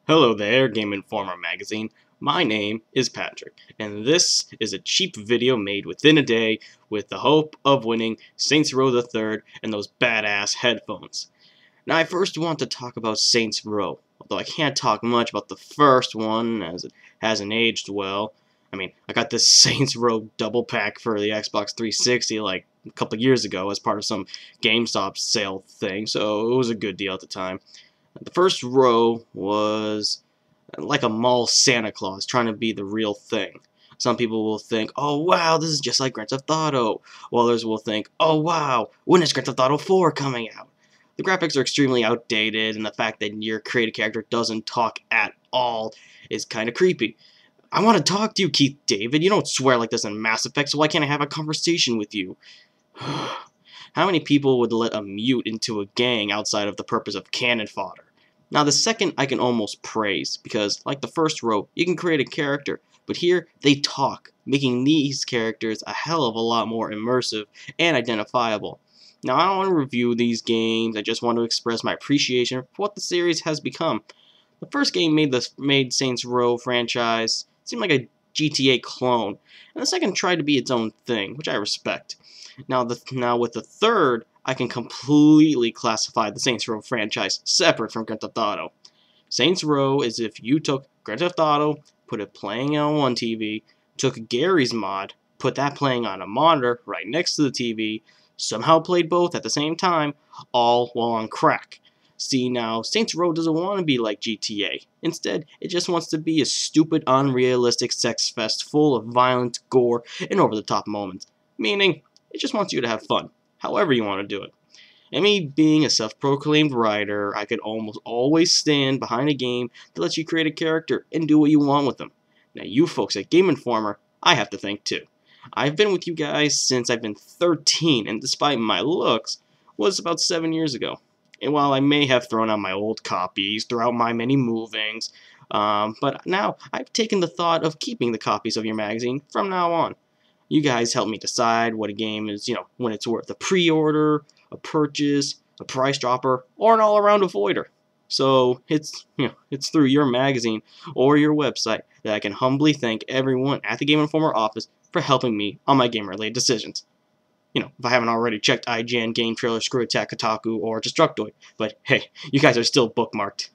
Hello there, Game Informer magazine. My name is Patrick, and this is a cheap video made within a day with the hope of winning Saints Row the Third and those badass headphones. Now, I first want to talk about Saints Row, although I can't talk much about the first one as it hasn't aged well. I got this Saints Row double pack for the Xbox 360 like a couple years ago as part of some GameStop sale thing, so it was a good deal at the time. The first row was like a mall Santa Claus trying to be the real thing. Some people will think, oh wow, this is just like Grand Theft Auto. While others will think, oh wow, when is Grand Theft Auto 4 coming out? The graphics are extremely outdated, and the fact that your created character doesn't talk at all is kind of creepy. I want to talk to you, Keith David. You don't swear like this in Mass Effect, so why can't I have a conversation with you? How many people would let a mute into a gang outside of the purpose of cannon fodder? Now the second I can almost praise, because like the first row, you can create a character, but here they talk, making these characters a hell of a lot more immersive and identifiable. Now I don't want to review these games, I just want to express my appreciation for what the series has become. The first game made Saints Row franchise seem like a GTA clone, and the second tried to be its own thing, which I respect. Now with the third, I can completely classify the Saints Row franchise separate from Grand Theft Auto. Saints Row is if you took Grand Theft Auto, put it playing on one TV, took Gary's mod, put that playing on a monitor right next to the TV, somehow played both at the same time, all while on crack. See, now, Saints Row doesn't want to be like GTA. Instead, it just wants to be a stupid, unrealistic sex fest full of violence, gore, and over-the-top moments. Meaning, it just wants you to have fun, however you want to do it. And me being a self-proclaimed writer, I could almost always stand behind a game that lets you create a character and do what you want with them. Now you folks at Game Informer, I have to thank too. I've been with you guys since I've been 13, and despite my looks, was about 7 years ago. And while I may have thrown out my old copies throughout my many movings, but now I've taken the thought of keeping the copies of your magazine from now on. You guys help me decide what a game is, when it's worth a pre-order, a purchase, a price dropper, or an all-around avoider. So it's through your magazine or your website that I can humbly thank everyone at the Game Informer office for helping me on my game-related decisions. If I haven't already checked IGN, Game Trailer, Screw Attack, Kotaku, or Destructoid. But hey, you guys are still bookmarked.